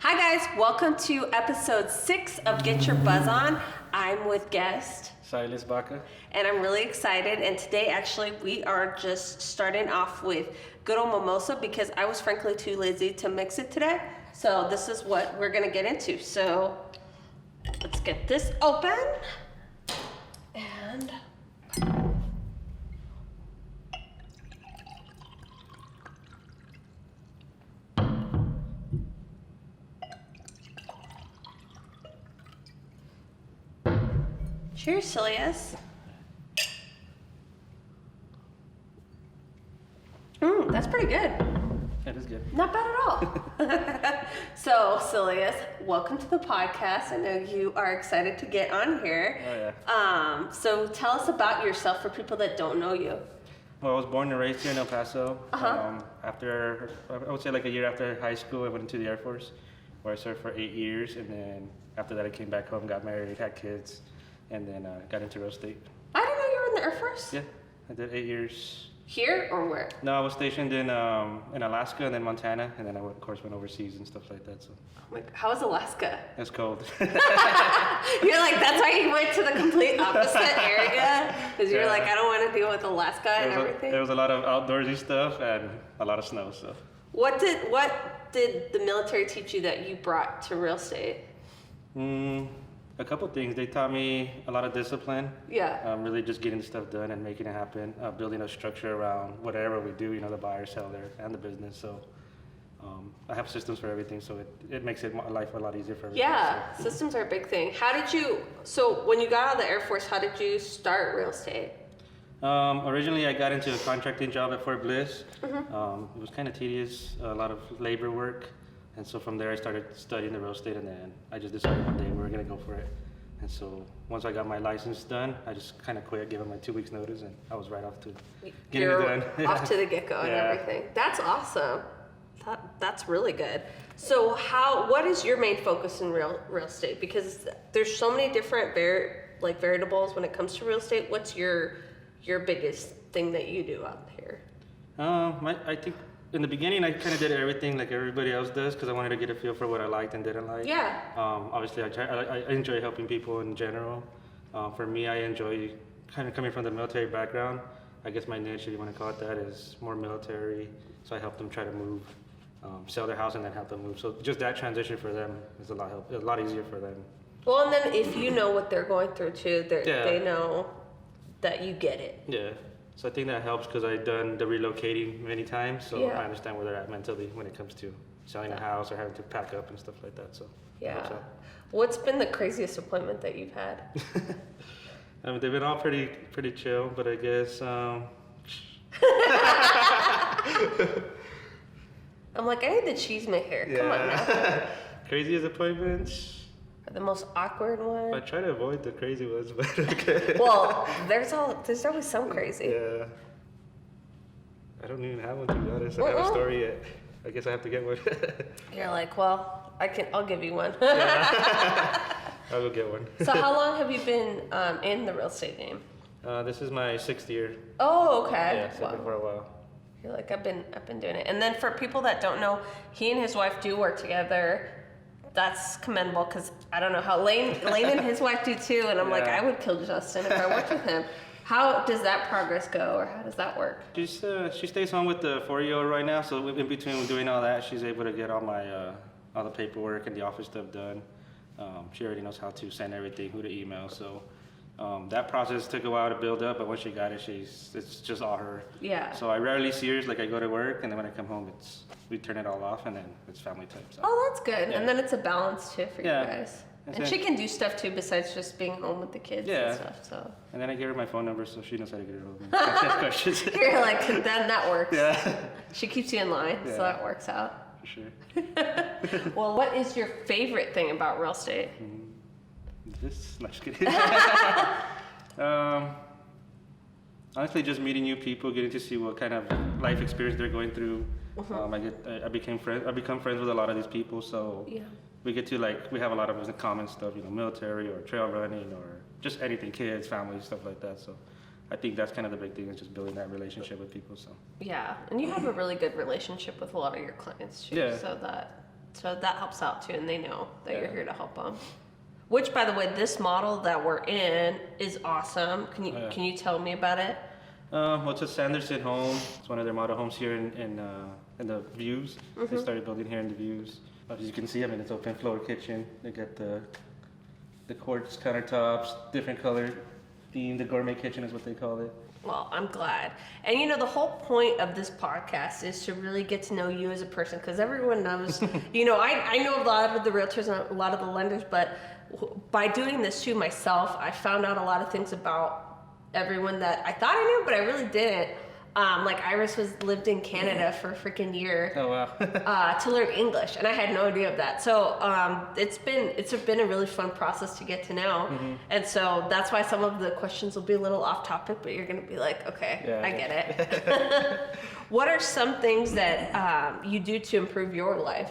Hi guys, welcome to episode 6 of Get Your Buzz On. I'm with guest SILAS BACA. and I'm really excited, and today actually we are just starting off with good old mimosa because I was frankly too lazy to mix it today. So this is what we're gonna get into. So let's get this open and cheers, Silius. That's pretty good. That is good. Not bad at all. So, Silius, welcome to the podcast. I know you are excited to get on here. Oh, yeah. So tell us about yourself for people that don't know you. Well, I was born and raised here in El Paso. Uh-huh. After, I would say like a year after high school, I went into the Air Force, where I served for 8 years. And then after that, I came back home, got married, had kids, and then got into real estate. I didn't know you were in the Air Force. Yeah, I did 8 years. Here or where? No, I was stationed in Alaska and then Montana, and then I, of course, went overseas and stuff like that. So Like, how was Alaska? it's cold. You're like, that's why you went to the complete opposite area? Because you're Yeah. like, I don't want to deal with Alaska and everything? There was a lot of outdoorsy stuff and a lot of snow. So What did the military teach you that you brought to real estate? a couple things. They taught me a lot of discipline. Yeah. Really just getting stuff done and making it happen. Building a structure around whatever we do, the buyer, seller, and the business. So I have systems for everything, so it makes life a lot easier for everybody. Yeah, So. systems are a big thing. So when you got out of the Air Force, how did you start real estate? Originally, I got into a contracting job at Fort Bliss. Mm-hmm. It was kind of tedious, a lot of labor work. And so from there, I started studying the real estate, and then I just decided one day we were going to go for it. And so once I got my license done, I just kind of quit, gave them my 2 weeks notice, and I was right off to getting it done. Off to the get-go and Yeah. everything. That's awesome. That's really good. So what is your main focus in real estate? Because there's so many different variables when it comes to real estate. What's your biggest thing that you do out here? I think in the beginning, I kind of did everything like everybody else does because I wanted to get a feel for what I liked and didn't like. Yeah. Obviously, I enjoy helping people in general. For me, I enjoy kind of coming from the military background. I guess my niche, if you want to call it that, is more military. So I help them try to move, sell their house, and then help them move. So just that transition for them is a lot easier for them. Well, and then if you know what they're going through too, they know that you get it. Yeah. So I think that helps because I've done the relocating many times, so Yeah. I understand where they're at mentally when it comes to selling a house or having to pack up and stuff like that. So it helps Yeah. out. What's been the craziest appointment that you've had? I mean, they've been all pretty chill, but I guess I'm like, I need the cheese maker. Come on now. Craziest appointments. The most awkward one. I try to avoid the crazy ones, but okay. Well, there's always some crazy. Yeah. I don't even have one, to be honest. I don't have a story yet. I guess I have to get one. You're like, well, I'll give you one. I'll go get one. So how long have you been in the real estate game? This is my 6th year. Oh, okay. Yeah, so I've been for a while. You're like, I've been doing it. And then for people that don't know, he and his wife do work together. That's commendable because I don't know how Lane and his wife do too. And I'm like, Yeah. I would kill Justin if I worked with him. How does that progress go, or how does that work? She stays home with the 4-year-old right now, so in between doing all that, she's able to get all all the paperwork and the office stuff done. She already knows how to send everything, who to email. So that process took a while to build up, but once she got it, it's just all her. Yeah. So I rarely see her. Like I go to work, and then when I come home, we turn it all off, and then it's family time. So. Oh, that's good. Yeah. And then it's a balance too for Yeah. you guys. That's And it. she can do stuff too besides just being home with the kids Yeah. and stuff. So And then I give her my phone number, so she knows how to get it over. She has questions. you're like, then that works. Yeah. She keeps you in line, so Yeah. that works out. For sure. Well, what is your favorite thing about real estate? No, just kidding. Honestly, just meeting new people, getting to see what kind of life experience they're going through. I become friends with a lot of these people, so Yeah. we get to we have a lot of common stuff, military or trail running or just anything, kids, family, stuff like that. So I think that's kind of the big thing is just building that relationship with people. So Yeah, and you have a really good relationship with a lot of your clients too. Yeah. So So that helps out too, and they know that Yeah. you're here to help them. Which, by the way, this model that we're in is awesome. Can you tell me about it? Well, it's a Sanderson home. It's one of their model homes here in the Views. They started building here in the Views. As you can see, I mean, it's open floor kitchen. They got the quartz countertops, different color theme. The gourmet kitchen is what they call it. Well, I'm glad. And you know, the whole point of this podcast is to really get to know you as a person, because everyone knows, you know, I know a lot of the realtors and a lot of the lenders, but by doing this too myself, I found out a lot of things about everyone that I thought I knew, but I really didn't. Like Iris lived in Canada for a freaking year. Oh wow. To learn English, and I had no idea of that. So it's been a really fun process to get to know, and so that's why some of the questions will be a little off topic, but you're gonna be like, okay, Yeah, I get it. What are some things that you do to improve your life?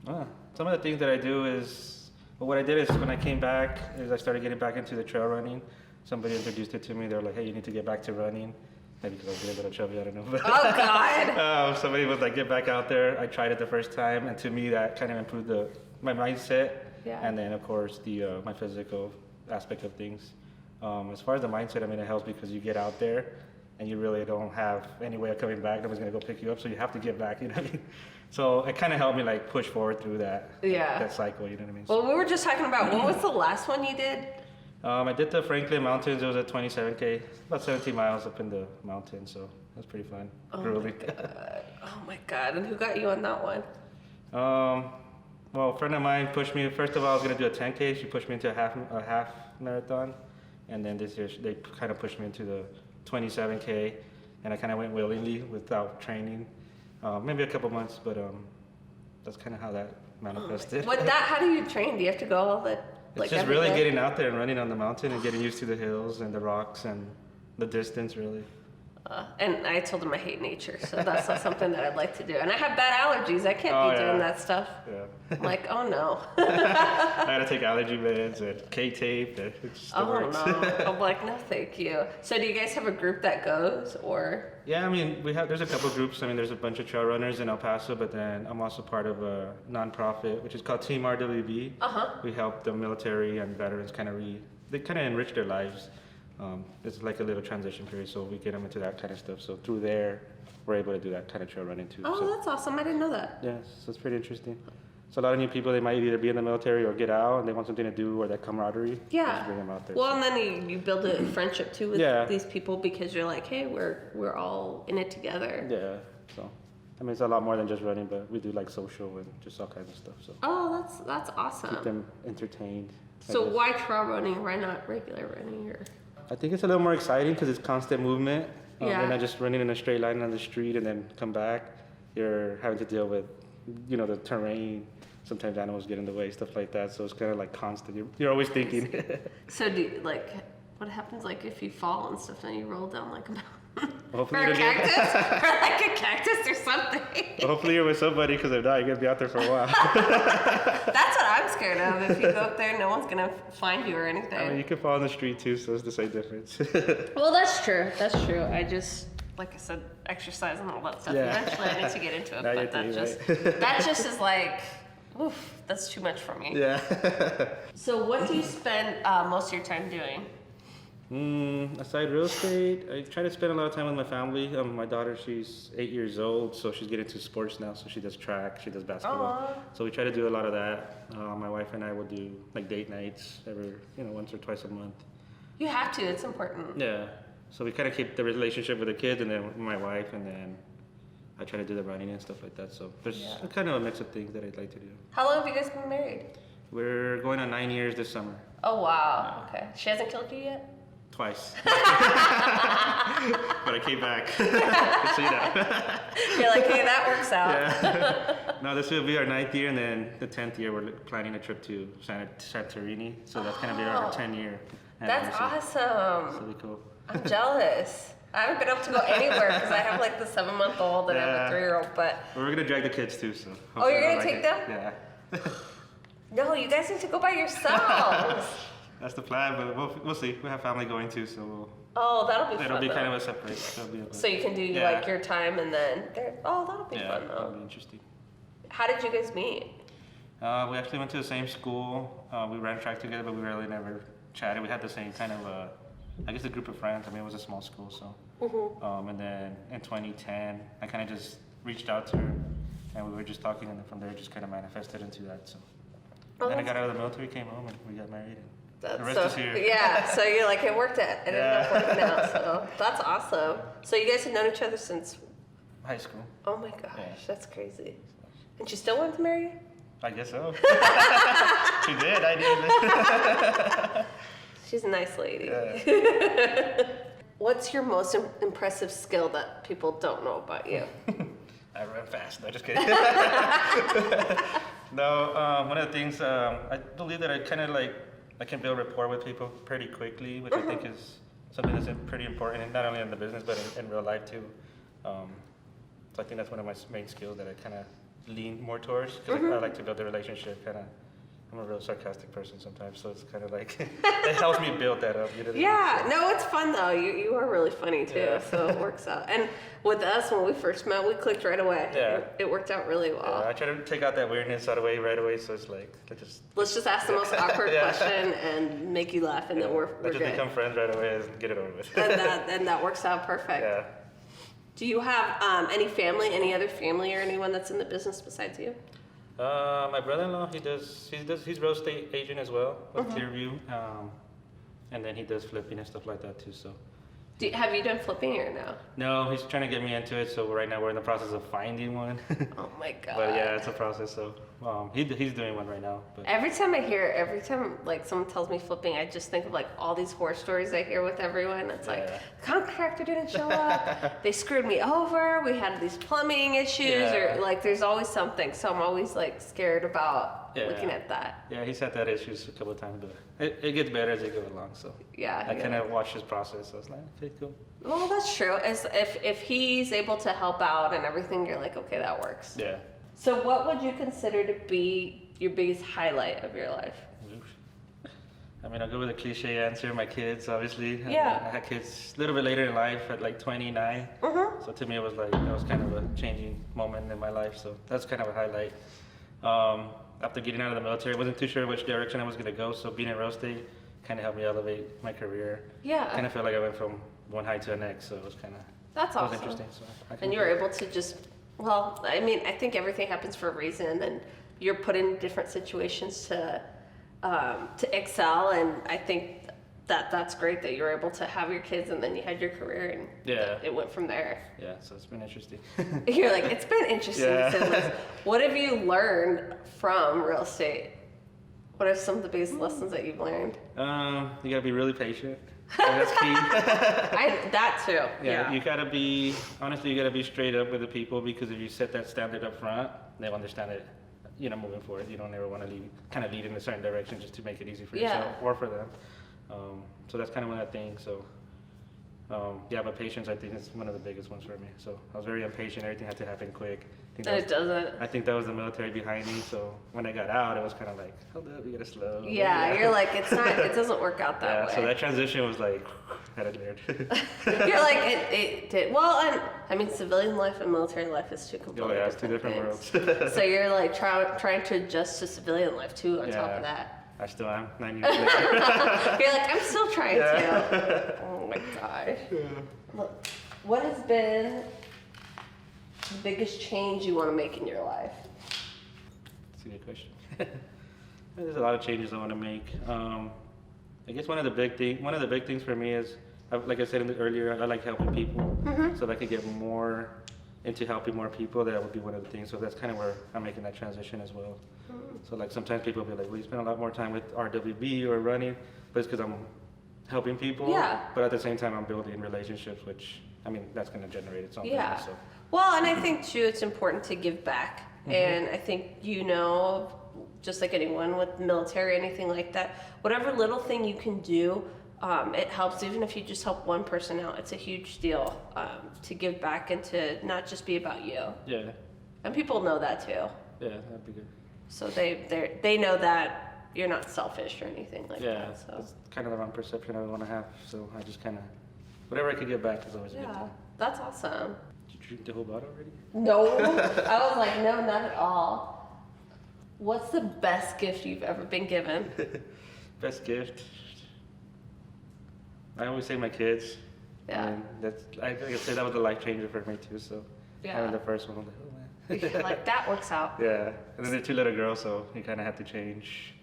Some of the things that I do is, well, what I did is when I came back, is I started getting back into the trail running. Somebody introduced it to me. They were like, hey, you need to get back to running. Maybe because I was getting a little chubby, I don't know. Oh God! Somebody was like, get back out there. I tried it the first time, and to me that kind of improved my mindset, and then of course my physical aspect of things. As far as the mindset, I mean, it helps because you get out there, and you really don't have any way of coming back. Nobody's gonna go pick you up, so you have to get back. You know what I mean? So it kind of helped me like push forward through that cycle. You know what I mean? Well, we were just talking about, what was the last one you did? I did the Franklin Mountains. It was a 27K, about 17 miles up in the mountains, so that was pretty fun. Grueling. Oh my God! And who got you on that one? Well, a friend of mine pushed me. First of all, I was gonna do a 10K. She pushed me into a half marathon, and then this year they kind of pushed me into the 27K, and I kind of went willingly without training. Maybe a couple months, but that's kind of how that manifested. How do you train? Do you have to go all the It's just really getting out there and running on the mountain and getting used to the hills and the rocks and the distance, really. And I told him I hate nature, so that's not something that I'd like to do. And I have bad allergies. I can't be doing that stuff. Yeah. I'm like, oh no. I had to take allergy meds and K-tape. It just works. No. I'm like, no, thank you. So do you guys have a group that goes, or? Yeah, I mean, there's a couple groups. I mean, there's a bunch of trail runners in El Paso, but then I'm also part of a nonprofit, which is called Team RWB. We help the military and veterans they kind of enrich their lives. It's like a little transition period, so we get them into that kind of stuff. So through there, we're able to do that kind of trail running too. Oh, so, that's awesome. I didn't know that. Yeah, so it's pretty interesting. So a lot of new people, they might either be in the military or get out and they want something to do, or that camaraderie. Yeah. Just bring them out there. Well, and then you build a friendship too with these people, because you're like, hey, we're all in it together. Yeah. So, I mean, it's a lot more than just running, but we do like social and just all kinds of stuff. So. Oh, that's awesome. Keep them entertained. So why trail running? Why not regular running? Or? I think it's a little more exciting because it's constant movement. You're not just running in a straight line on the street and then come back. You're having to deal with, the terrain. Sometimes animals get in the way, stuff like that. So it's kind of like constant. You're always thinking. So what happens like if you fall and stuff and you roll down like a mountain? Hopefully or a cactus? Or like a cactus or something. Hopefully you're with somebody, because if not, you're going to be out there for a while. That's what I'm scared of. If you go up there, no one's going to find you or anything. I mean, you can fall in the street too, so it's the same difference. Well, that's true. That's true. I just, like I said, exercise and all that stuff. Yeah. Eventually I need to get into it, Now but that just is like, oof, that's too much for me. Yeah. So what do you spend most of your time doing? Aside real estate, I try to spend a lot of time with my family. My daughter, she's 8 years old, so she's getting into sports now. So she does track, she does basketball. So we try to do a lot of that. My wife and I will do like date nights once or twice a month. You have to. It's important. Yeah. So we kind of keep the relationship with the kids, and then with my wife, and then I try to do the running and stuff like that. So there's kind of a mix of things that I'd like to do. How long have you guys been married? We're going on 9 years this summer. Oh wow. Okay. She hasn't killed you yet? Twice. But I came back. So You're like, hey, that works out. Yeah. No, this will be our 9th year, and then the 10th year we're planning a trip to Santorini. So that's gonna be our 10-year. That's awesome. It's really cool. I'm jealous. I haven't been able to go anywhere because I have like the 7-month-old and I have a 3-year-old. But we're gonna drag the kids too. So. Oh, you're gonna take them? Yeah. No, you guys need to go by yourselves. That's the plan, but we'll see. We have family going too, so that'll be fun. It'll be though. kind of a separate. So you can do like your time and then that'll be fun though. That'll be interesting. How did you guys meet? We actually went to the same school. We ran track together, but we really never chatted. We had the same kind of, I guess, a group of friends. I mean, it was a small school, so. And then in 2010, I kind of just reached out to her, and we were just talking, and then from there, it just kind of manifested into that. So. Then I got out of the military, came home, and we got married. And the rest is here. Yeah, so you're like, it worked out. It ended up working out, so that's awesome. So you guys have known each other since? High school. Oh my gosh, that's crazy. And she still wanted to marry you? I guess so. She did, I did. She's a nice lady. Yeah. What's your most impressive skill that people don't know about you? I run fast. No, just kidding. No, one of the things, I believe that I can build rapport with people pretty quickly, which I think is something that's pretty important, and not only in the business, but in real life too. So I think that's one of my main skills that I kind of lean more towards, because I like to build a relationship. I'm a real sarcastic person sometimes, so it's kind of like, it helps me build that up. You know what I mean? Yeah, no, it's fun though. You are really funny too, Yeah. so it works out. And with us, when we first met, we clicked right away. Yeah. It worked out really well. Yeah, I try to take out that weirdness out of the way right away, so it's like, Let's just ask the most awkward Yeah. question and make you laugh, and then we're let's just good. become friends right away and get it over with. and that works out perfect. Yeah. Do you have any other family or anyone that's in the business besides you? My brother-in-law, he's real estate agent as well with Clearview, and then he does flipping and stuff like that too. So. Have you done flipping or no? No, he's trying to get me into it. So right now we're in the process of finding one. Oh my god! But yeah, it's a process. So he's doing one right now. But. Every time like someone tells me flipping, I just think of like all these horror stories I hear with everyone. It's like the contractor didn't show up, they screwed me over, we had these plumbing issues, or like there's always something. So I'm always like scared about looking at that. Yeah, he's had that issues a couple of times, but it gets better as they go along. So yeah, I kind of watch his process. So I was like, okay, cool. Well, that's true. If he's able to help out and everything, you're like, okay, that works. Yeah. So what would you consider to be your biggest highlight of your life? I mean, I'll go with a cliche answer. My kids, obviously. Yeah. I had kids a little bit later in life at like 29. So to me, it was like, that was kind of a changing moment in my life. So that's kind of a highlight. After getting out of the military, I wasn't too sure which direction I was going to go. So being in real estate kind of helped me elevate my career. Yeah. Kind of felt like I went from one height to the next. So it was kind of, that's awesome. It was interesting. So and you were able to just, well, I mean, I think everything happens for a reason, and you're put in different situations to excel, and I think that's great that you were able to have your kids and then you had your career, and it went from there. Yeah, so it's been interesting. You're like, it's been interesting. Yeah. So what have you learned from real estate? What are some of the biggest lessons that you've learned? You gotta be really patient. That's key. That too. Yeah, you gotta be, honestly, you gotta be straight up with the people, because if you set that standard up front, they'll understand it, moving forward. You don't ever want to lead in a certain direction just to make it easy for yourself or for them. So that's kind of one of the things. So, but patience, I think, is one of the biggest ones for me. So I was very impatient. Everything had to happen quick. I think that was the military behind me. So when I got out, it was kind of like, hold up, you gotta slow. Yeah, you're like, it doesn't work out that way. So that transition was like, had it learned. You're like, it did. Well, and I mean, civilian life and military life is two completely it's two different things. worlds. So you're like trying to adjust to civilian life too on top of that. I still am, 9 years later. You're like, I'm still trying to. Oh my gosh. Look, what has been the biggest change you want to make in your life? That's a good question. There's a lot of changes I want to make. I guess one of the big things for me is, like I said earlier, I like helping people. So if I could get more into helping more people, that would be one of the things. So that's kind of where I'm making that transition as well. So like sometimes people will be like, well, you spend a lot more time with RWB or running, but it's because I'm helping people. Yeah. But at the same time, I'm building relationships, which, I mean, that's going to generate its own Yeah. business. So. Well, and I think too, it's important to give back. And I think, just like anyone with military, anything like that, whatever little thing you can do, it helps. Even if you just help one person out, it's a huge deal to give back and to not just be about you. Yeah. And people know that too. Yeah, that'd be good. So they know that you're not selfish or anything like that. So. That's kind of the wrong perception I would want to have. So I just kind of, whatever I could give back is always a good thing. That's awesome. Did you drink the whole bottle already? No, I was like, no, not at all. What's the best gift you've ever been given? Best gift. I always say my kids. Yeah. And that's, I could say that was a life changer for me too. So Yeah. having the first one, I'm like, oh man. Yeah, like that works out. Yeah, and then they're 2 little girls, so you kind of have to change.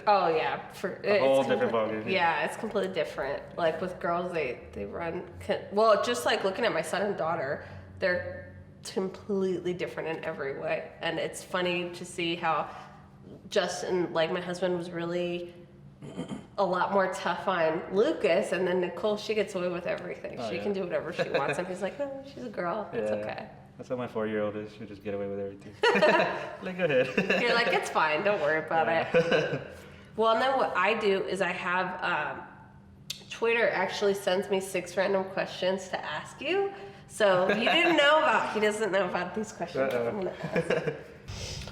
Oh yeah, A whole different ballgame. Yeah, it's completely different. Like with girls, they run. Well, just like looking at my son and daughter, they're completely different in every way, and it's funny to see how Justin, like my husband, was really a lot more tough on Lucas, and then Nicole, she gets away with everything. Oh, She yeah. can do whatever she wants, and he's like, no, she's a girl. It's okay. That's how my 4-year-old is. She'll just get away with everything. Like, go ahead. You're like, it's fine. Don't worry about it. Well, and then what I do is I have Twitter actually sends me 6 random questions to ask you. So he doesn't know about these questions. I'm gonna ask.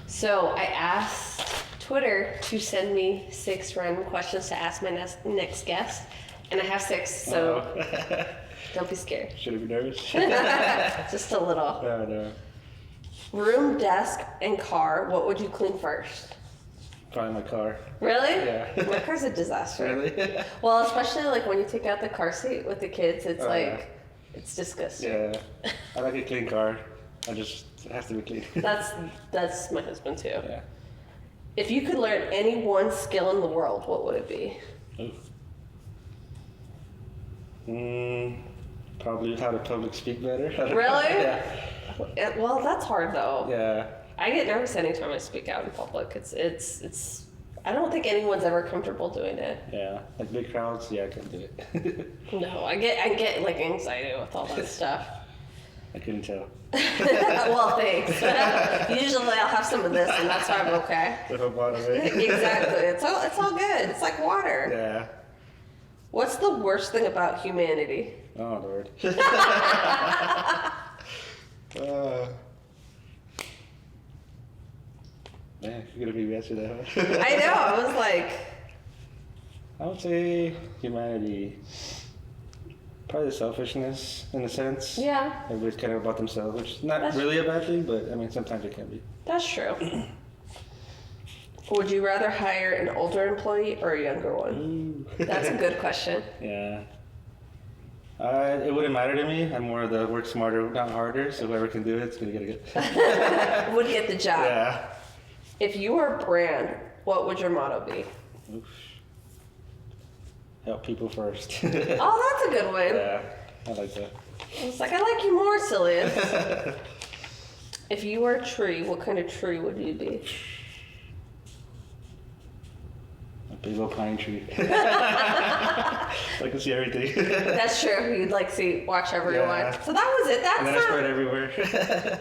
So I asked Twitter to send me 6 random questions to ask my next guest, and I have 6. So don't be scared. Should I be nervous? Just a little. No, no. Room, desk, and car. What would you clean first? Probably my car. Really? Yeah. My car's a disaster. Really? Well, especially like when you take out the car seat with the kids, it's Oh, like, yeah. it's disgusting. Yeah. I like a clean car. It has to be clean. That's my husband too. Yeah. If you could learn any one skill in the world, what would it be? Probably how to public speak better. Really? Yeah. Well, that's hard though. Yeah. I get nervous anytime I speak out in public. It's. I don't think anyone's ever comfortable doing it. Yeah. Like big crowds, yeah, I can do it. No, I get like anxiety with all that stuff. I couldn't tell. Well, thanks. Usually I'll have some of this, and that's why I'm okay. The whole bottom of it. Exactly. It's all good. It's like water. Yeah. What's the worst thing about humanity? Oh, Lord. Man, you're gonna be answer that one. I know. I was like, I would say humanity. Probably the selfishness, in a sense. yeah, Everybody's kind of about themselves, which is not really a bad thing, but I mean, sometimes it can be. that's true. Would you rather hire an older employee or a younger one? Ooh. That's a good question. Yeah. It wouldn't matter to me. I'm more of the work smarter, not harder. So whoever can do it, it's gonna get it. Would get the job. Yeah. If you were a brand, what would your motto be? Oof. Help people first. Oh, that's a good one. Yeah, I like that. I was like, I like you more, Silius. If you were a tree, what kind of tree would you be? A big old pine tree. I can see everything. That's true. You'd like see, watch everyone. Yeah. So that was it. That's And then I spread everywhere.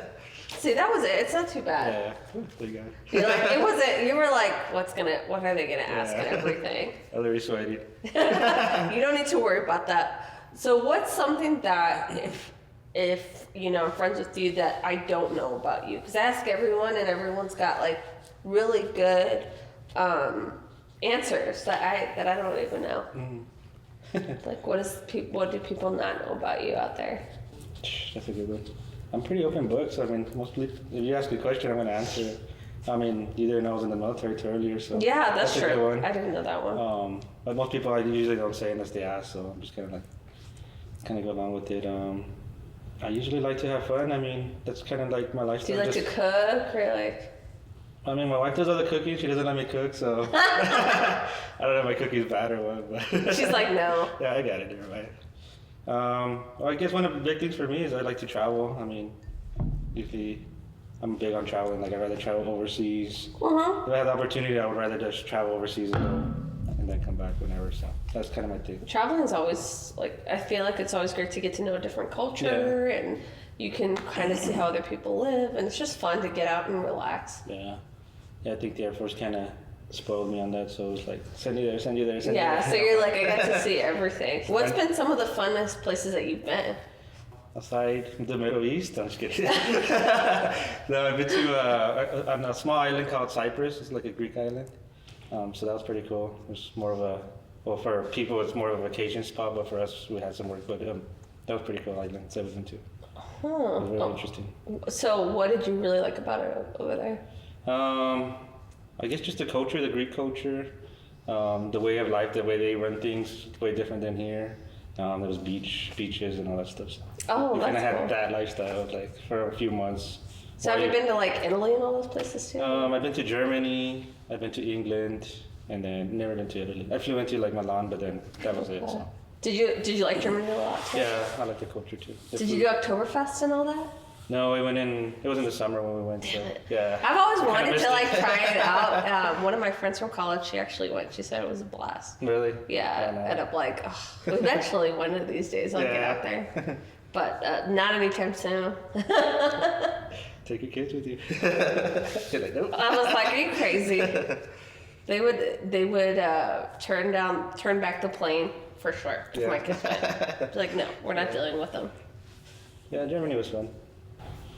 See, that was it. It's not too bad. Yeah. There you go. You're like, it wasn't. You were like, what are they gonna ask and Yeah. everything? Oh, they're sweaty. You don't need to worry about that. So what's something that if you know I'm friends with you that I don't know about you? Because I ask everyone and everyone's got like really good answers that I don't even know. Like what do people not know about you out there? That's a good one. I'm pretty open book, so I mean, mostly if you ask a question, I'm gonna answer it. I mean, you didn't know I was in the military too earlier, so Yeah, that's a good true. one. I didn't know that one. But most people I usually don't say unless they ask, so I'm just kind of go along with it. I usually like to have fun. I mean, that's kind of like my Do lifestyle. you like to cook or like? I mean, my wife does all the cooking. She doesn't let me cook, so I don't know if my cooking's bad or what. But She's like, no. Yeah, I got it. Never mind. Well, I guess one of the big things for me is I like to travel. I mean, usually I'm big on traveling. Like I'd rather travel overseas. Uh-huh. If I have the opportunity, I would rather just travel overseas and then come back whenever. So that's kind of my thing. Traveling is always like, I feel like it's always great to get to know a different culture and you can kind of see how other people live, and it's just fun to get out and relax. Yeah. Yeah, I think the Air Force kind of spoiled me on that, so it was like, send you there, send you there, send you there. Yeah, so you're like, I got to see everything. What's been some of the funnest places that you've been? Aside the Middle East, I'm just kidding. No, I've been to on a small island called Cyprus. It's like a Greek island. So that was pretty cool. It was more of a, well, for people it's more of a vacation spot, but for us we had some work. But that was pretty cool island. So I've been to. It was really interesting. So what did you really like about it over there? I guess just the culture, the Greek culture, the way of life, the way they run things, way different than here. There was beaches and all that stuff. So Oh, we kind of that's had cool. that lifestyle like for a few months. So have you been to like Italy and all those places too? I've been to Germany, I've been to England, and then never been to Italy. I flew into like Milan, but then that was it. So. Did you like Germany a lot too? Yeah, I like the culture too. Did you do Oktoberfest and all that? No, we went in. It was in the summer when we went. So yeah. I've always We kinda wanted missed to it. like try it out. One of my friends from college, she actually went. She said it was a blast. Really? Yeah, no. and I'm like, oh, eventually one of these days I'll get out there, but not anytime soon. Take your kids with you. You're like, nope. I was like, are you crazy? They would turn back the plane for sure if my kids went. Like, no, we're not dealing with them. Yeah, Germany was fun.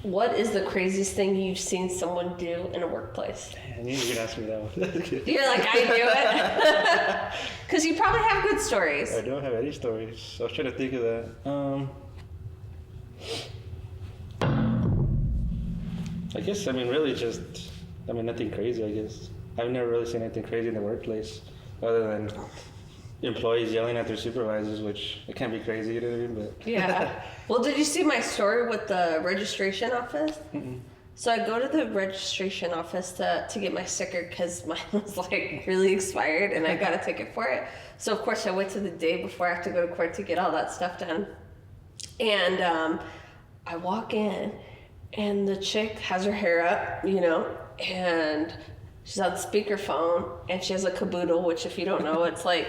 What is the craziest thing you've seen someone do in a workplace? I knew you could ask me that one. You're like, I knew it. Because you probably have good stories. I don't have any stories. I was trying to think of that. I guess, really just, nothing crazy, I guess. I've never really seen anything crazy in the workplace other than employees yelling at their supervisors, which it can be crazy, you know what I mean? But Yeah. Well, did you see my story with the registration office? Mm-mm. So I go to the registration office to get my sticker because mine was like really expired and I got a ticket for it. So of course I wait to the day before I have to go to court to get all that stuff done. And I walk in and the chick has her hair up, and she's on speakerphone and she has a caboodle, which if you don't know, it's like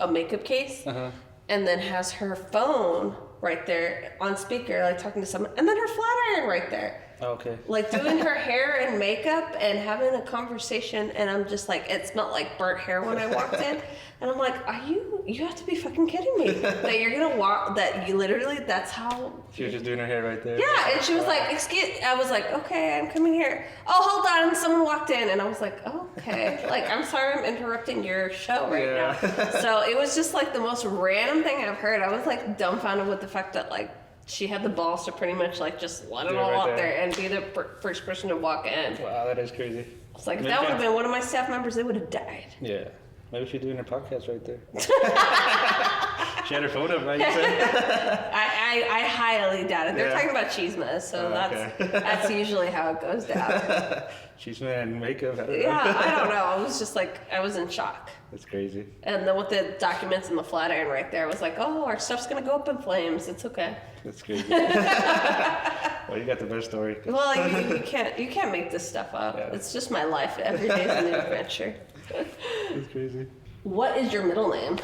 a makeup case. Uh-huh. And then has her phone right there on speaker, like talking to someone, and then her flat iron right there. Oh, okay. Like doing her hair and makeup and having a conversation, and I'm just like, it smelled like burnt hair when I walked in. And I'm like, you have to be fucking kidding me. That you're gonna walk, that you literally, that's how. She was just doing her hair right there. Yeah, and she was like, I was like, okay, I'm coming here. Oh, hold on, someone walked in, and I was like, oh, okay. Like, I'm sorry I'm interrupting your show right now. So it was just like the most random thing I've heard. I was like dumbfounded with the fact that like, she had the balls to pretty much like just let it all right out there. there and be the first person to walk in. Wow, that is crazy. It's like, if that would have been one of my staff members, they would have died. Yeah. Maybe she's doing her podcast right there. She had her phone up, right? You said? I highly doubt it. They're Yeah. talking about chismes, so okay. that's usually how it goes down. She's wearing makeup. I don't know. Yeah, I don't know. I was just like, I was in shock. That's crazy. And then with the documents and the flat iron right there, I was like, oh, our stuff's gonna go up in flames. It's okay. That's crazy. Well, you got the best story. Well, you can't make this stuff up. Yeah. It's just my life. Every day's a new adventure. That's crazy. What is your middle name?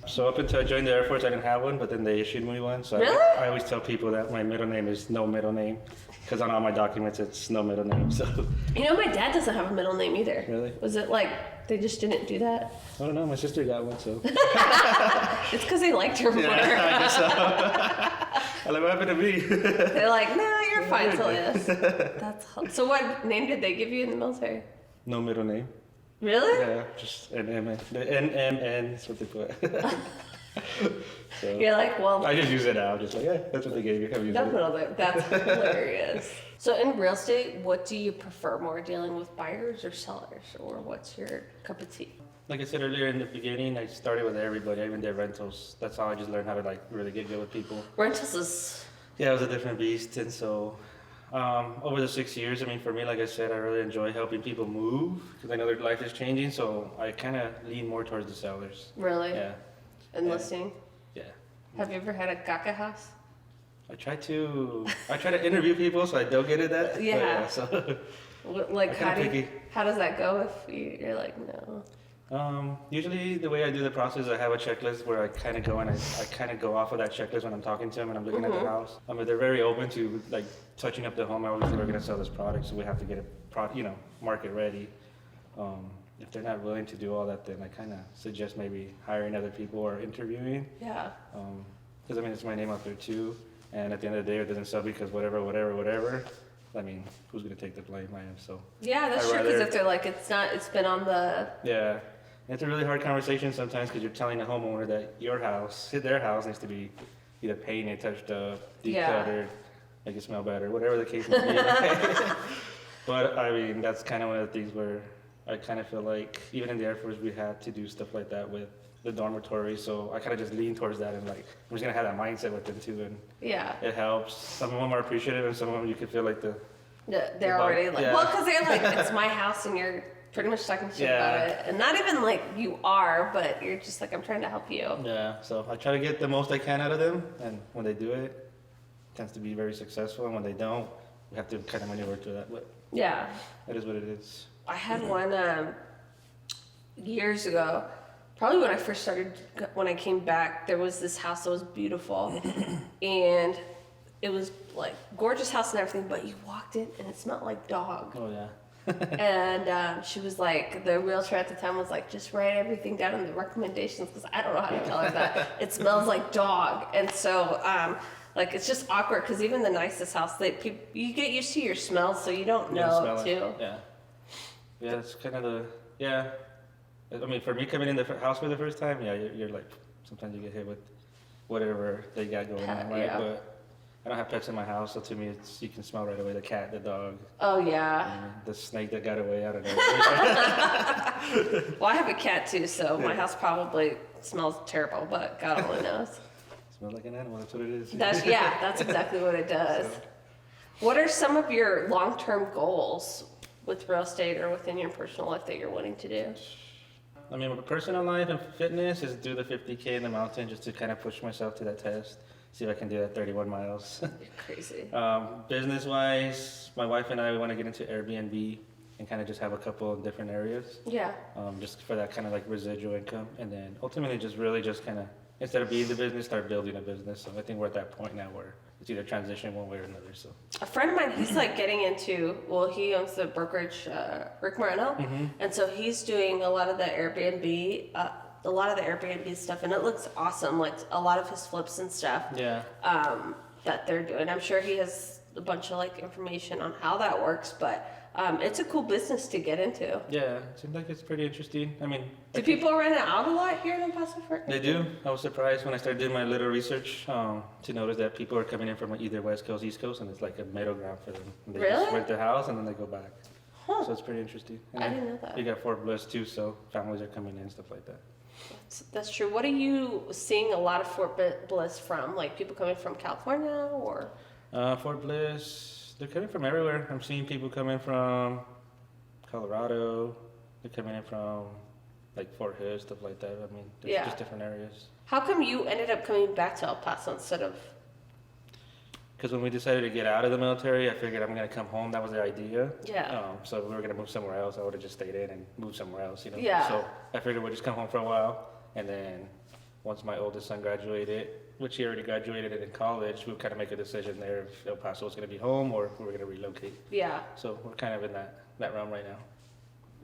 So up until I joined the Air Force, I didn't have one, but then they issued me one. So Really? I always tell people that my middle name is no middle name, because on all my documents it's no middle name. So You know, my dad doesn't have a middle name either. Really? Was it like they just didn't do that? I don't know. My sister got one, so It's because they liked her more. I guess so. I like what happened to me. They're like, no, you're fine, Silas. So what name did they give you in the military? No middle name. Really? Yeah, just NMN. The NMN is what they put. So You're like, well, I just use it now. Just like, yeah, that's what they gave you. I'm using it. definitely. That's hilarious. So in real estate, what do you prefer more, dealing with buyers or sellers, or what's your cup of tea? Like I said earlier in the beginning, I started with everybody. I even did rentals. That's how I just learned how to like really get good with people. Rentals is, Yeah, it was a different beast, and so over the 6 years, for me, like I said, I really enjoy helping people move because I know their life is changing. So I kind of lean more towards the sellers. really? Yeah, Enlisting? yeah. Have you ever had a BACA house? I try to interview people so I don't get at that. but Yeah. So Like, I'm kinda picky. how does that go if you're like, no? Usually the way I do the process, I have a checklist where I kind of go and I kind of go off of that checklist when I'm talking to them and I'm looking at the house. They're very open to like touching up the home. Obviously, we're going to sell this product, so we have to get it, market ready. If they're not willing to do all that, then I kind of suggest maybe hiring other people or interviewing. Yeah. Because it's my name out there too. And at the end of the day, it doesn't sell because whatever. Who's going to take the blame? I am. So Yeah, that's I'd true, because rather- if they're like, it's been on the, yeah. It's a really hard conversation sometimes because you're telling the homeowner that their house needs to be either painted, touched up, Yeah. decluttered, make it smell better, whatever the case may be. But that's kind of one of the things where I kind of feel like even in the Air Force we had to do stuff like that with the dormitory, so I kind of just lean towards that and like I'm just gonna have that mindset with them too, and Yeah. it helps. Some of them are appreciative, and some of them you can feel like They're already like, yeah. well, because they're like, it's my house and you're pretty much talking shit about it. And not even like you are, but you're just like, I'm trying to help you. Yeah, so I try to get the most I can out of them, and when they do it, it tends to be very successful, and when they don't, we have to kind of maneuver through that, but Yeah. it is what it is. I had one years ago, probably when I first started, when I came back, there was this house that was beautiful. And it was like gorgeous house and everything, but you walked in and it smelled like dog. Oh yeah. And she was like, the realtor at the time was like, just write everything down in the recommendations because I don't know how to tell her that it smells like dog. And so, like, it's just awkward because even the nicest house, you get used to your smells, so you don't know too. Yeah. Yeah, it's kind of I mean, for me coming in the house for the first time, yeah, you're like, sometimes you get hit with whatever they got going on, right? Yeah. But I don't have pets in my house, so to me, you can smell right away the cat, the dog, Oh yeah. the snake that got away. I don't know. Well, I have a cat too, so my house probably smells terrible, but God only knows. Smells like an animal. That's what it is. That's exactly what it does. So- What are some of your long-term goals with real estate or within your personal life that you're wanting to do? I mean, my personal life and fitness is do the 50K in the mountain just to kind of push myself to that test. See if I can do that 31 miles. You're crazy. Business-wise, my wife and I, we want to get into Airbnb and kind of just have a couple of different areas, Yeah. just for that kind of like residual income. And then ultimately just really just kind of, instead of being the business, start building a business. So I think we're at that point now where it's either transition one way or another. So A friend of mine, he's like getting into, well, he owns the brokerage, Rick Moreno. And so he's doing a lot of the Airbnb, stuff, and it looks awesome. Like a lot of his flips and stuff. yeah. That they're doing. I'm sure he has a bunch of like information on how that works, but it's a cool business to get into. Yeah, it seems like it's pretty interesting. I mean, Do people rent it out a lot here in El Paso? they do. I was surprised when I started doing my little research to notice that people are coming in from either West Coast, East Coast, and it's like a middle ground for them. They Really? just rent their house and then they go back. Huh. So it's pretty interesting. And I then didn't know that. You got Fort Bliss too, so families are coming in, stuff like that. That's true. What are you seeing a lot of Fort Bliss from? Like people coming from California or? Fort Bliss, they're coming from everywhere. I'm seeing people coming from Colorado. They're coming in from like Fort Hood, stuff like that. I mean, there's just different areas. How come you ended up coming back to El Paso instead of? Because when we decided to get out of the military, I figured I'm going to come home. That was the idea. Yeah. So if we were going to move somewhere else, I would have just stayed in and moved somewhere else, you know. Yeah. So I figured we'd just come home for a while. And then once my oldest son graduated, which he already graduated in college, we would kind of make a decision there if El Paso was going to be home or if we were going to relocate. Yeah. So we're kind of in that realm right now.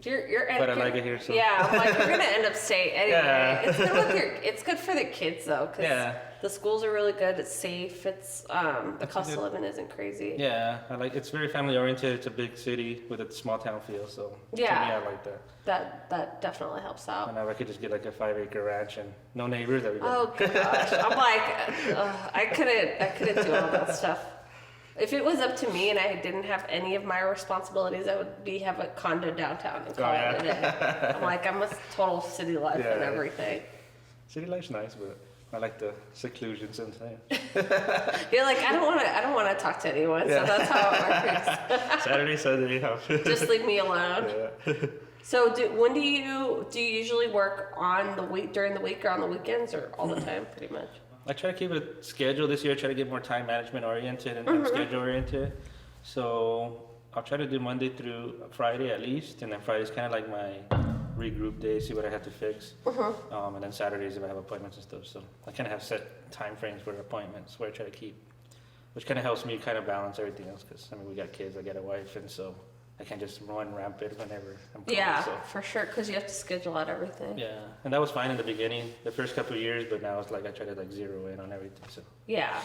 You're But I like it here, so. Yeah, I'm like you're gonna end up staying anyway. Yeah. It's good with it's good for the kids though, because Yeah. the schools are really good. It's safe. It's the That's cost good. of living isn't crazy. Yeah, it's very family oriented. It's a big city with a small town feel. So to me, Yeah. I like that. That definitely helps out. And now I could just get like a 5-acre ranch and no neighbors. That we Oh gosh, I'm like, I couldn't do all that stuff. If it was up to me and I didn't have any of my responsibilities, I would have a condo downtown and call it a day. I'm like, I'm a total city life and Yeah. everything. City life's nice, but I like the seclusion sometimes. You're like, I don't want to talk to anyone, so that's how it works. Saturday, Sunday, Just leave me alone. yeah. So, when do you usually work on the week during the week or on the weekends or all the time, pretty much? I try to keep a schedule this year. I try to get more time management oriented and schedule oriented. So I'll try to do Monday through Friday at least, and then Friday's kind of like my regroup day, see what I have to fix. And then Saturdays if I have appointments and stuff. So I kind of have set time frames for appointments where I try to keep, which kind of helps me kind of balance everything else. Because I mean, we got kids, I got a wife, and so I can't just run rampant whenever I'm called. Yeah, So. for sure, because you have to schedule out everything. Yeah, and that was fine in the beginning, the first couple of years, but now it's like I try to like zero in on everything. So Yeah.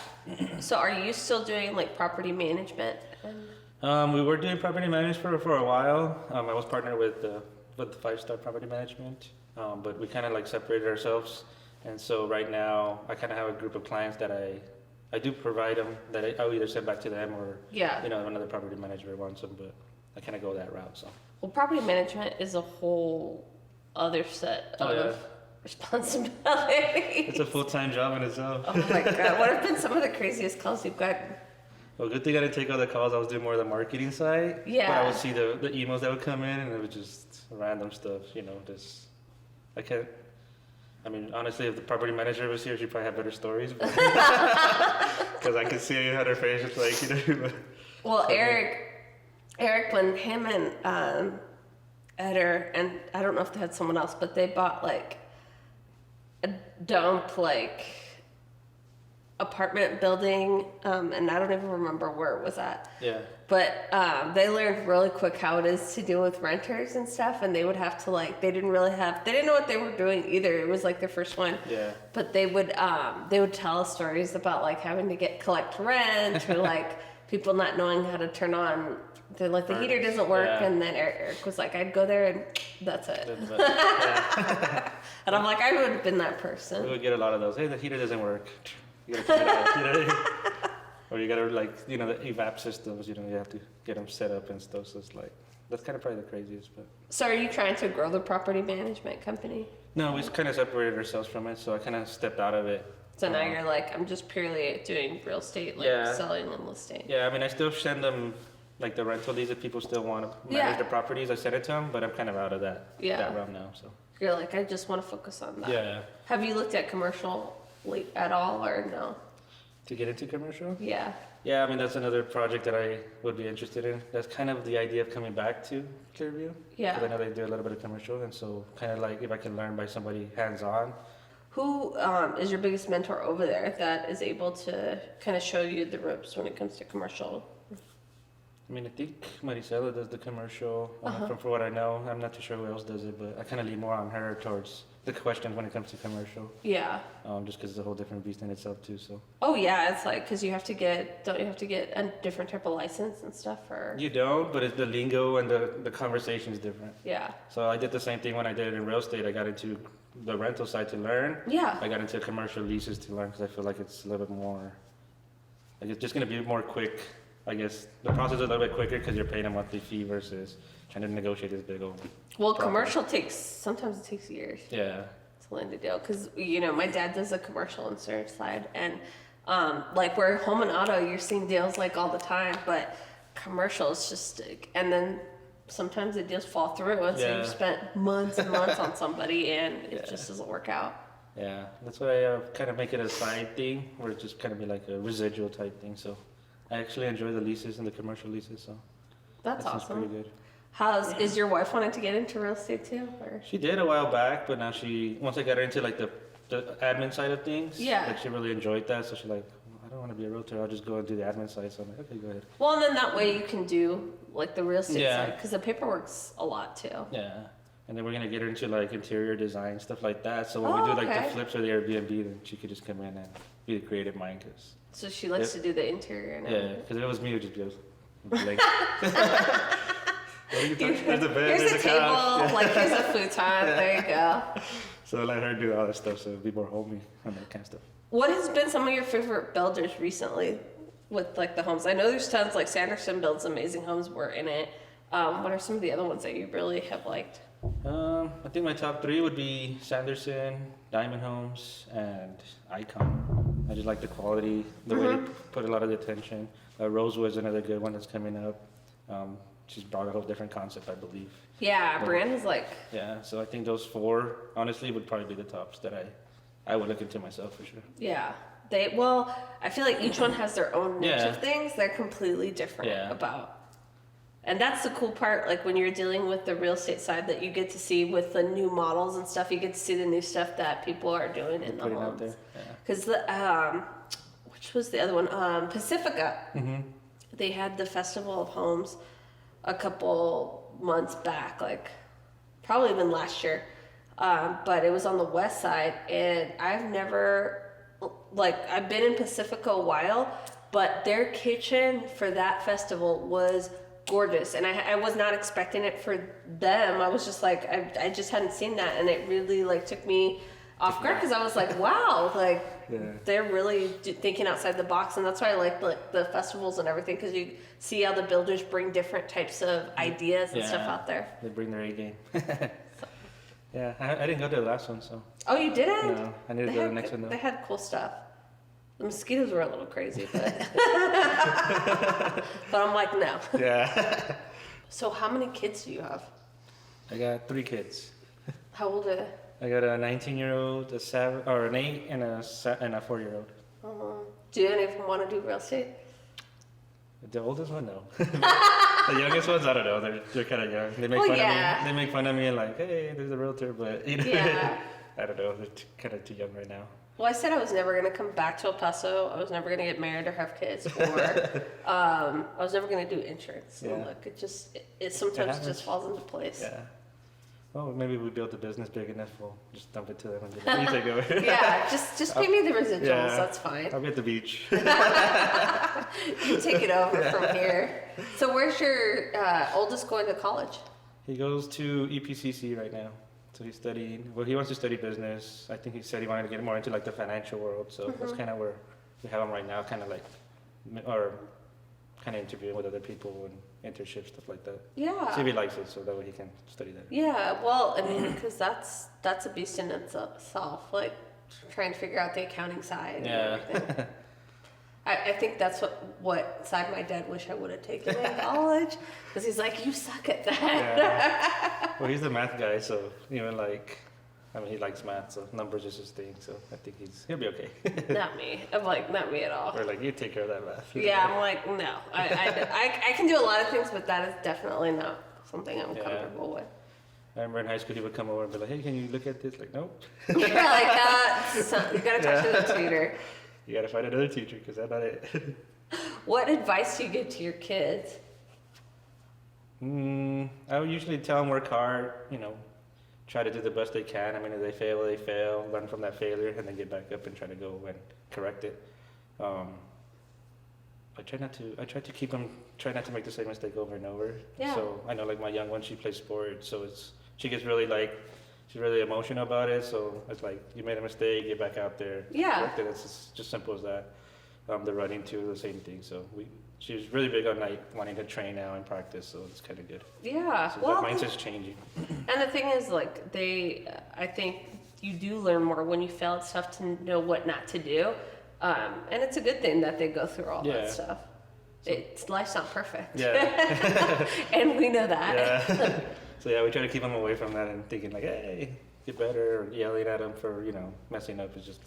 So are you still doing like property management? we were doing property management for a while. I was partnered with the 5-star property management, but we kind of like separated ourselves. And so right now I kind of have a group of clients that I do provide them that I'll either send back to them or Yeah. you know another property manager wants them, but I kind of go that route. So Well, property management is a whole other set of responsibilities. It's a full-time job in itself. Oh my God, what have been some of the craziest calls you've gotten? Well, good thing I didn't take all the calls. I was doing more of the marketing side. Yeah. But I would see the emails that would come in, and it was just random stuff, I can't. I mean, honestly, if the property manager was here, she'd probably have better stories. Because I could see how their face was like, But, well, Eric, when him and Eder, and I don't know if they had someone else, but they bought like a dump, like apartment building, and I don't even remember where it was at. Yeah. But they learned really quick how it is to deal with renters and stuff, and they would have to they didn't know what they were doing either. It was like their first one. Yeah. But they would tell us stories about like having to collect rent or like people not knowing how to turn on. They're like, the heater doesn't work, and then Eric was like, I'd go there and that's it. Yeah. And I'm like, I would have been that person. We would get a lot of those. Hey, the heater doesn't work. You gotta turn it off, Or you gotta the evap systems, you have to get them set up and stuff. So it's like, that's kind of probably the craziest. But So are you trying to grow the property management company? no, we kind of separated ourselves from it, so I kind of stepped out of it. So now you're like, I'm just purely doing real estate, selling and listing. Yeah, I mean, I still send them the rental leads if people still want to manage the properties. I send it to them, but I'm kind of out of that realm now. So You're like, I just want to focus on that. yeah. Have you looked at commercial at all or no? To get into commercial? Yeah. Yeah, I mean, that's another project that I would be interested in. That's kind of the idea of coming back to Clearview. Yeah. Because I know they do a little bit of commercial, and so kind of if I can learn by somebody hands-on. Who is your biggest mentor over there that is able to kind of show you the ropes when it comes to commercial? I mean, I think Maricela does the commercial. From what I know, I'm not too sure who else does it, but I kind of lean more on her towards the questions when it comes to commercial. Yeah. Just because it's a whole different beast in itself too. So. Oh yeah, it's like because don't you have to get a different type of license and stuff or? You don't, but it's the lingo and the conversation is different. Yeah. So I did the same thing when I did it in real estate. I got into the rental side to learn. Yeah. I got into commercial leases to learn because I feel like it's a little bit more. It's just gonna be more quick. I guess the process is a little bit quicker because you're paying a monthly fee versus trying to negotiate this big old. Well, commercial sometimes it takes years. Yeah. To land a deal because my dad does a commercial insurance side and where home and auto you're seeing deals all the time, but commercial is just and then sometimes the deals fall through and so you've spent months and months on somebody and it just doesn't work out. Yeah, that's why I kind of make it a side thing where it just kind of be like a residual type thing. So I actually enjoy the leases and the commercial leases. So that's that awesome. Pretty good. Is your wife wanting to get into real estate too? Or? She did a while back, but now once I got her into the admin side of things, she really enjoyed that. So she's like, I don't want to be a realtor. I'll just go and do the admin side. So I'm like, okay, go ahead. Well, and then that way you can do the real estate side because the paperwork's a lot too. Yeah, and then we're gonna get her into interior design stuff like that. So when we do the flips or the Airbnb, then she could just come in and be the creative mind. So she likes to do the interior now. Yeah, because if it was me, it would just be like. There's a bed, here's there's a a table, couch. here's a futon, there you go. So let her do all that stuff so it'll be more homey and that kind of stuff. What has been some of your favorite builders recently with the homes? I know there's tons, Sanderson builds amazing homes, we're in it. What are some of the other ones that you really have liked? I think my top 3 would be Sanderson, Diamond Homes, and Icon. I just like the quality, the way they put a lot of the attention. Rosewood's another good one that's coming up. She's brought a whole different concept, I believe. Yeah, brand is Yeah, so I think those 4, honestly, would probably be the tops that I would look into myself for sure. Yeah. I feel like each one has their own niche of things they're completely different about. And that's the cool part, when you're dealing with the real estate side that you get to see with the new models and stuff, you get to see the new stuff that people are doing in the homes. Out there. Because which was the other one? Pacifica. Mm-hmm. They had the Festival of Homes a couple months back, probably even last year. But it was on the west side, and I've never, I've been in Pacifica a while, but their kitchen for that festival was gorgeous, and I was not expecting it for them. I was just I just hadn't seen that, and it really took me off guard because I was like, wow, like Yeah. they're really thinking outside the box, and that's why I like the festivals and everything because you see how the builders bring different types of ideas and stuff out there. They bring their A game. Yeah, I didn't go to the last one, so. Oh, you didn't? No, I need to go to the next one though. They had cool stuff. The mosquitoes were a little crazy, but but I'm like, no. Yeah. So how many kids do you have? I got 3 kids. How old are they? I got a 19-year-old, an 8, and a 4-year-old. Do any of them want to do real estate? The oldest one, no. The youngest ones, I don't know. They're kind of young. They make fun of me. They make fun of me and like, hey, there's a realtor, but you know, I don't know. They're kind of too young right now. Well, I said I was never going to come back to El Paso. I was never going to get married or have kids, or I was never going to do insurance. So look, it sometimes just falls into place. Yeah. Well, maybe we build the business big enough, we'll just dump it to them and be like, you take over. Yeah, just pay me the residuals. Yeah, that's fine. I'll be at the beach. You take it over from here. So where's your oldest going to college? He goes to EPCC right now. So he's studying, well, he wants to study business. I think he said he wanted to get more into like the financial world. So that's kind of where we have him right now, kind of like, or kind of interviewing with other people and internship, stuff like that. Yeah. See if he likes it, so that way he can study that. Yeah, well, I mean, because that's a beast in itself, like trying to figure out the accounting side and everything. I think that's what side my dad wish I would have taken in college, because he's like, you suck at that. Yeah. Well, he's the math guy, so even like, I mean, he likes math, so numbers is his thing. So I think he'll be okay. Not me. I'm like, not me at all. Or like, you take care of that math. Yeah, I'm like, no. I can do a lot of things, but that is definitely not something I'm comfortable with. I remember in high school, he would come over and be like, hey, can you look at this? Like, nope. Yeah, like that. So, you gotta talk to the tutor. You gotta find another teacher, because that's not it. What advice do you give to your kids? I would usually tell them work hard, try to do the best they can. I mean, if they fail, learn from that failure, and then get back up and try to go and correct it. I try to keep them, try not to make the same mistake over and over. Yeah. So I know like my young one, she plays sports, so she gets really she's really emotional about it. So it's like, you made a mistake, get back out there. Yeah. Correct it. It's just simple as that. The running too, the same thing. So she's really big on like wanting to train now and practice, so it's kind of good. Yeah. So well, that mindset's changing. And the thing is, like, I think you do learn more when you fail at stuff to know what not to do. And it's a good thing that they go through all that stuff. Life's not perfect. Yeah. And we know that. Yeah. So we try to keep them away from that and thinking like, hey, get better, or yelling at them for, messing up. Is just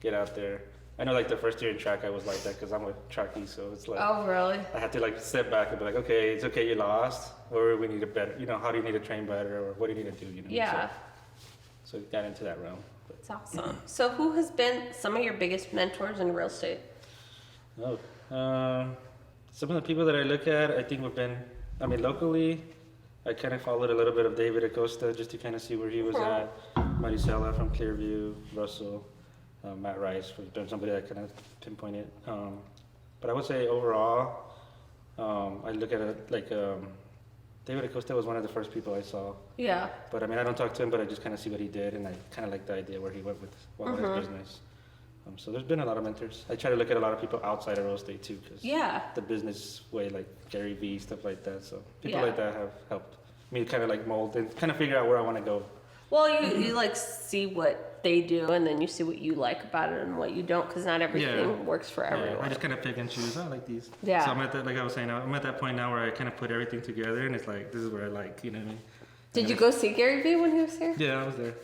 get out there. I know like the first year in track I was like that because I'm a trackie, so it's like, oh really? I had to like step back and be like, okay, it's okay, you lost, or we need to better, how do you need to train better, or what do you need to do, Yeah. So we got into that realm. That's awesome. So who has been some of your biggest mentors in real estate? Some of the people that I look at, I think locally, I kind of followed a little bit of David Acosta just to kind of see where he was at. Maricela from Clearview, Russell, Matt Rice was somebody that kind of pinpointed. But I would say overall, I look at it like David Acosta was one of the first people I saw. Yeah. But I don't talk to him, but I just kind of see what he did, and I kind of like the idea where he went with his business. So there's been a lot of mentors. I try to look at a lot of people outside of real estate too, because the business way, like Gary Vee, stuff like that. So people like that have helped me kind of like mold and kind of figure out where I want to go. Well, you like see what they do, and then you see what you like about it and what you don't, because not everything works for everyone. I just kind of pick and choose. I like these. Yeah. So I'm at that, like I was saying, I'm at that point now where I kind of put everything together, and it's like, this is where I like, you know what I mean? Did you go see Gary Vee when he was here? Yeah, I was there.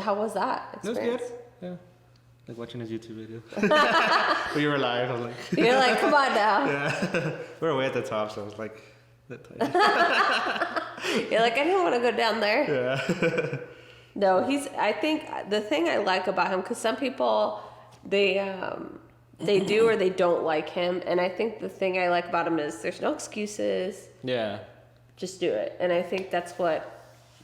How was that experience? It was good. Yeah. Like watching his YouTube video. We were live. I was like, you're like, come on now. Yeah. We're way at the top, so I was like, that tight. You're like, I didn't want to go down there. Yeah. No, I think the thing I like about him, because some people, they do or they don't like him. And I think the thing I like about him is there's no excuses. Yeah. Just do it. And I think that's what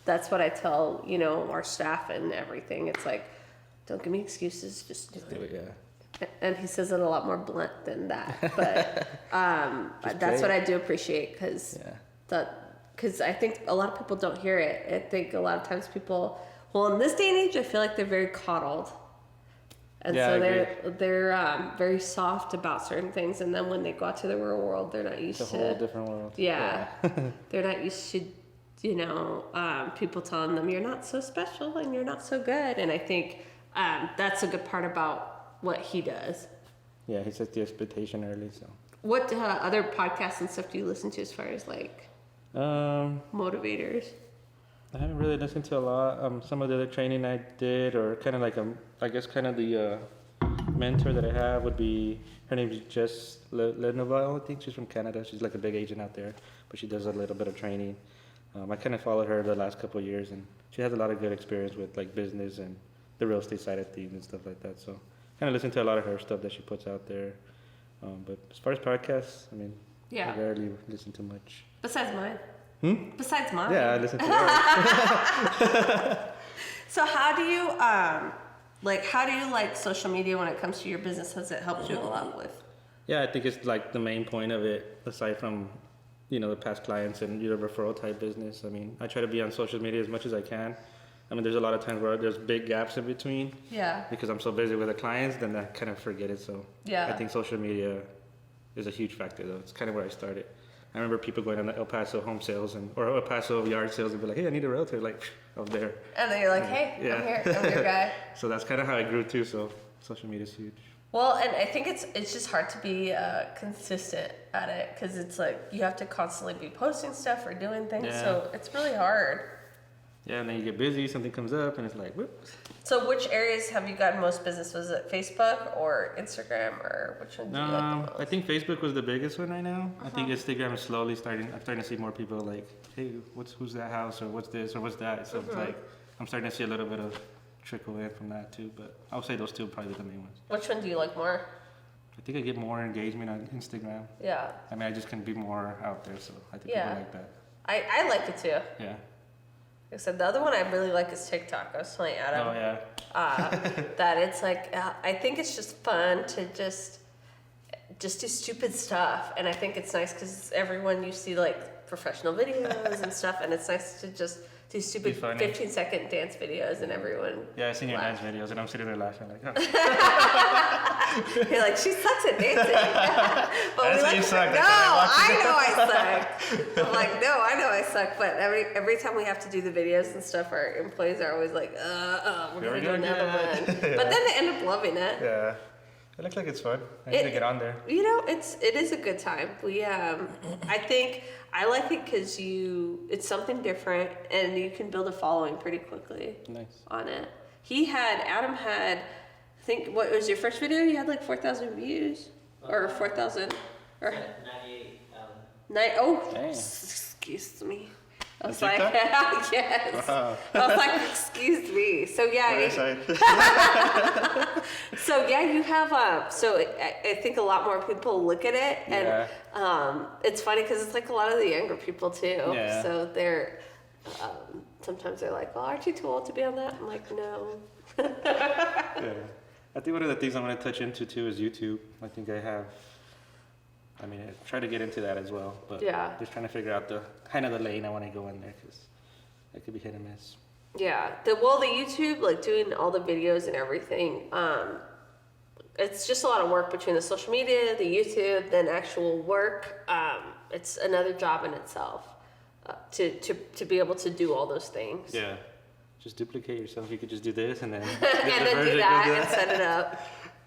I tell, our staff and everything. It's like, don't give me excuses, just do it. Yeah. And he says it a lot more blunt than that. But that's what I do appreciate, because I think a lot of people don't hear it. I think a lot of times people Well, in this day and age, I feel like they're very coddled. And Yeah, so I they're very soft about certain things, and then when they go out to the real world, they're not used It's to. a whole different world. Yeah, they're not used to, people telling them you're not so special and you're not so good. And I think that's a good part about what he does. Yeah, he sets the expectation early. So. What other podcasts and stuff do you listen to as far as like motivators? I haven't really listened to a lot. Some of the other training I did, or kind of like I guess kind of the mentor that I have would be, her name is Jess Lenovel. I think she's from Canada. She's like a big agent out there, but she does a little bit of training. I kind of followed her the last couple of years, and she has a lot of good experience with like business and the real estate side of things and stuff like that. So kind of listen to a lot of her stuff that she puts out there. But as far as podcasts, I mean, I rarely listen to much. Besides mine. Besides mine. Yeah, I listen to yours. So how do you like social media when it comes to your business? Has it helped you a lot with? Yeah, I think it's like the main point of it, aside from, the past clients and referral type business. I mean, I try to be on social media as much as I can. I mean, there's a lot of times where there's big gaps in between. Yeah. Because I'm so busy with the clients, then I kind of forget it. So I think social media is a huge factor, though. It's kind of where I started. I remember people going on the El Paso home sales or El Paso yard sales and be like, hey, I need a realtor, like, up there. And then you're like, hey, I'm here, I'm your guy. So that's kind of how I grew too, so social media is huge. Well, and I think it's just hard to be consistent at it, because it's like you have to constantly be posting stuff or doing things, so it's really hard. Yeah, and then you get busy, something comes up, and it's like, whoops. So which areas have you gotten most business? Was it Facebook or Instagram, or which one do you like the most? I think Facebook was the biggest one right now. I think Instagram is slowly I'm starting to see more people like, hey, who's that house, or what's this, or what's that? So it's like, I'm starting to see a little bit of trickle in from that too, but I would say those two are probably the main ones. Which one do you like more? I think I get more engagement on Instagram. Yeah. I mean, I just can be more out there, so I think people like that. I like it too. Yeah. Like I said, the other one I really like is TikTok. I was telling Adam. Oh, yeah. That it's like, I think it's just fun to just do stupid stuff. And I think it's nice because everyone, you see like professional videos and stuff, and it's nice to just do stupid 15-second dance videos and everyone. Yeah, I've seen your dance videos and I'm sitting there laughing like, oh. You're like, she sucks at dancing. But that's how you suck. No, I know I suck. I'm like, no, I know I suck. But every time we have to do the videos and stuff, our employees are always like, we're going to do another one. But then they end up loving it. Yeah. It looks like it's fun. I need to get on there. It is a good time. We I think I like it because it's something different and you can build a following pretty quickly. Nice. On it. Adam had, I think, what was your first video? You had like 4,000 views or 4,000 or 98,000. Oh, dang. Excuse me. I was like, yes. Wow. I was like, excuse me. So yeah. So yeah, you have. So I think a lot more people look at it, and it's funny because it's like a lot of the younger people too. Yeah. So they're sometimes they're like, "Well, aren't you too old to be on that?" I'm like, "No." Yeah. I think one of the things I'm going to touch into too is YouTube. I think I try to get into that as well, but just trying to figure out the lane I want to go in there, because it could be hit and miss. Yeah, the YouTube, like doing all the videos and everything, it's just a lot of work between the social media, the YouTube, then actual work. It's another job in itself to be able to do all those things. Yeah, just duplicate yourself. You could just do this and then and then do that and set it up.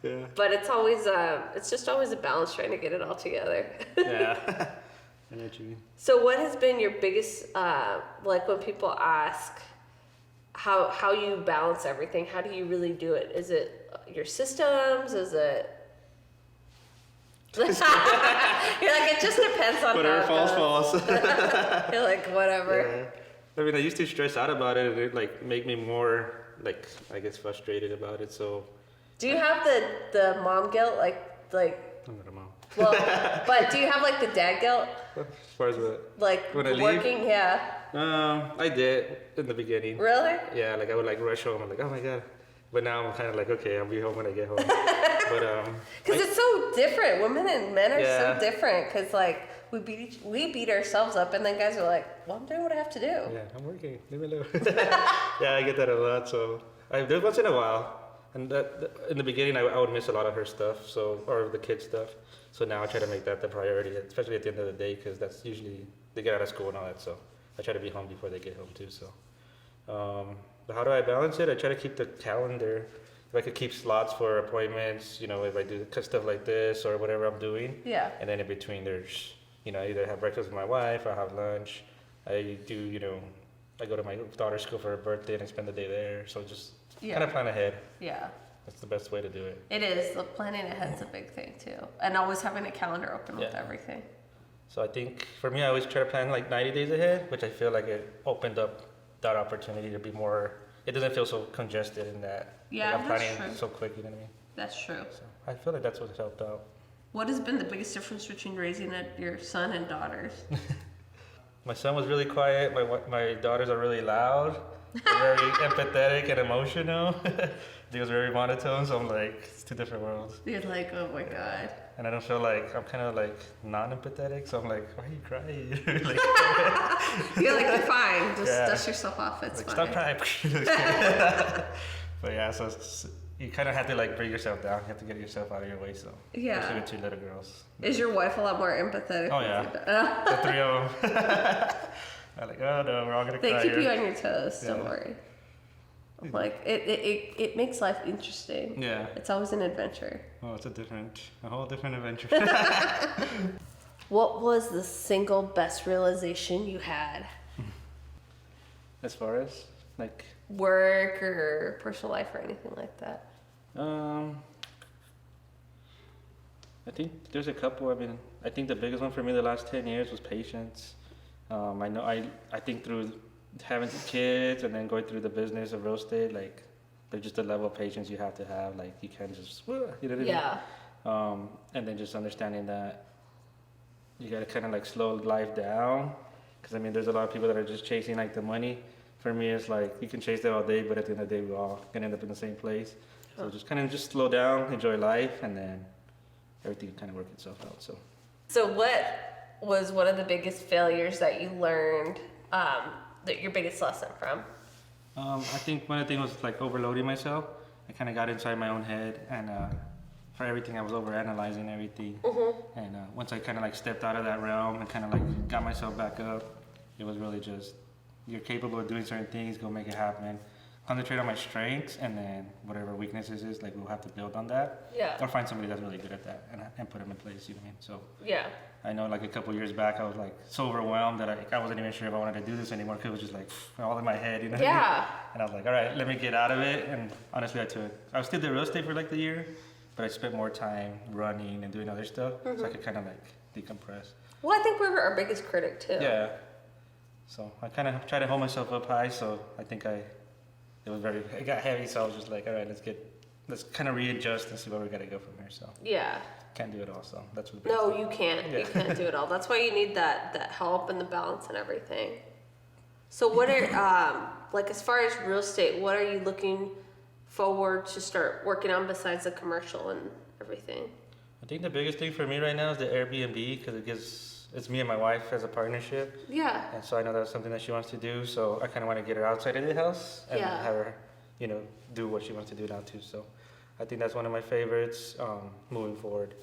Yeah. But it's always just always a balance trying to get it all together. Yeah. I know what you mean. So what has been your biggest like when people ask how you balance everything, how do you really do it? Is it your systems? Is it you're like, it just depends on whatever falls. You're like, whatever. Yeah. I mean, I used to stress out about it, and it like make me more like, I guess, frustrated about it. So do you have the mom guilt, like? I'm not a mom. Well, but do you have like the dad guilt? As far as what? Like when working, I did in the beginning. Really? Yeah, like I would like rush home. I'm like, oh my god. But now I'm kind of like, okay, I'll be home when I get home. But because it's so different. Women and men are so different. Because like we beat ourselves up, and then guys are like, well, I'm doing what I have to do. Yeah, I'm working. Leave me alone. Yeah, I get that a lot. So I do once in a while. And in the beginning, I would miss a lot of her stuff, or the kids' stuff. So now I try to make that the priority, especially at the end of the day, because that's usually they get out of school and all that. So I try to be home before they get home too. So, but how do I balance it? I try to keep the calendar. If I could keep slots for appointments, if I do stuff like this or whatever I'm doing. Yeah. And then in between, there's, either have breakfast with my wife or have lunch. I do, I go to my daughter's school for her birthday and I spend the day there. So just kind of plan ahead. Yeah. That's the best way to do it. It is. The planning ahead's a big thing too. And always having a calendar open with everything. So I think for me, I always try to plan like 90 days ahead, which I feel like it opened up that opportunity to be more, it doesn't feel so congested in that. Yeah, like I'm that's planning true. so quick, you know what I mean? That's true. So I feel like that's what's helped out. What has been the biggest difference between raising your son and daughters? My son was really quiet. My daughters are really loud. They're very empathetic and emotional. They was very monotone, so I'm like, it's two different worlds. You're like, oh my God. And I don't feel like, I'm kind of like non-empathetic, so I'm like, why are you crying? Like, You're like, you're fine. Just dust yourself off. It's like, fine. stop crying. But yeah, so you kind of have to like bring yourself down. You have to get yourself out of your way. So especially with two little girls. Is your wife a lot more empathetic? Oh yeah, the three of them. I'm like, oh no, we're all gonna cry. They keep here. you on your toes. Don't worry. Like it makes life interesting. Yeah. It's always an adventure. Oh, it's a whole different adventure. What was the single best realization you had? As far as like work or personal life or anything like that? I think there's a couple. I mean, I think the biggest one for me the last 10 years was patience. I know I think through having kids and then going through the business of real estate, like there's just a level of patience you have to have. Like you can't just, you know what I mean? Yeah. And then just understanding that you gotta kind of like slow life down. Cause I mean, there's a lot of people that are just chasing like the money. For me, it's like you can chase that all day, but at the end of the day, we all gonna end up in the same place. So just kind of just slow down, enjoy life, and then everything kind of work itself out. So what was one of the biggest failures that you learned, that your biggest lesson from? I think one of the things was like overloading myself. I kind of got inside my own head, and for everything, I was overanalyzing everything. Mm-hmm. And once I kind of like stepped out of that realm and kind of like got myself back up, it was really just, you're capable of doing certain things, go make it happen. Concentrate on my strengths, and then whatever weaknesses is, like we'll have to build on that. Yeah. Or find somebody that's really good at that and put them in place, you know what I mean? So Yeah. I know like a couple years back, I was like so overwhelmed that I wasn't even sure if I wanted to do this anymore, because it was just like all in my head, you know what I mean? Yeah. And I was like, all right, let me get out of it. And honestly, I still did real estate for like the year, but I spent more time running and doing other stuff, so I could kind of like decompress. Well, I think we were our biggest critic too. Yeah. So I kind of try to hold myself up high. So I think it got heavy. So I was just like, all right, let's kind of readjust and see where we got to go from here. So Yeah. can't do it all. So that's what. No, you can't. You can't do it all. That's why you need that help and the balance and everything. So what are like as far as real estate, what are you looking forward to start working on besides the commercial and everything? I think the biggest thing for me right now is the Airbnb, because it's me and my wife as a partnership. Yeah. And so I know that's something that she wants to do. So I kind of want to get her outside of the house and have her, do what she wants to do now too. So I think that's one of my favorites moving forward.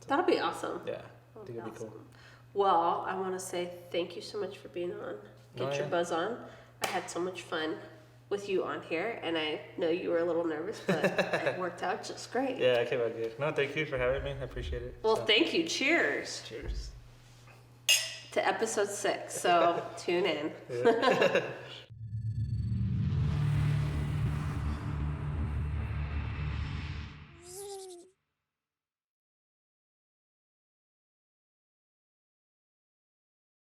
That'll be awesome. Yeah, I think it'd be cool. Well, I want to say thank you so much for being on. Get your buzz on. I had so much fun with you on here, and I know you were a little nervous, but it worked out just great. Yeah, it came out good. No, thank you for having me. I appreciate it. Well, thank you. Cheers. Cheers. To episode 6, so tune in.